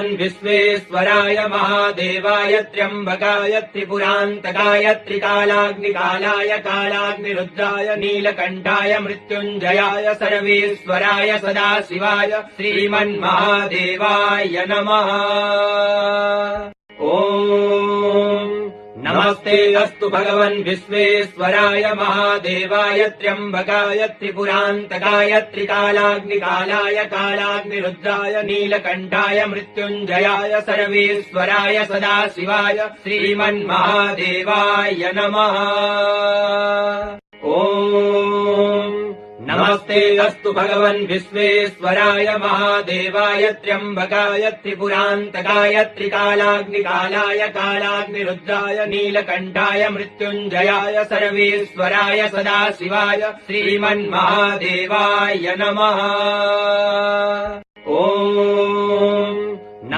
विश्वेश्वराय महादेवाय त्र्यम्बकाय त्रिपुरान्तकाय त्रिकालाग्निकालाय कालाग्निरुद्राय नीलकण्ठाय मृत्युञ्जयाय सर्वेश्वराय सदाशिवाय श्रीमन्महादेवाय नमः। ॐ नमस्ते अस्तु भगवन् विश्वेश्वराय महादेवाय त्र्यम्बकाय त्रिपुरान्तकाय त्रिकालाग्निकालाय कालाग्निरुद्राय नीलकण्ठाय मृत्युञ्जयाय सर्वेश्वराय सदाशिवाय श्रीमन्महादेवाय नमः। ॐ नमस्ते अस्तु भगवन् विश्वेश्वराय महादेवाय त्र्यम्बकाय त्रिपुरान्तकाय त्रिकालाग्निकालाय कालाग्निरुद्राय नीलकण्ठाय मृत्युञ्जयाय सर्वेश्वराय सदाशिवाय श्रीमन्महादेवाय नमः। ॐ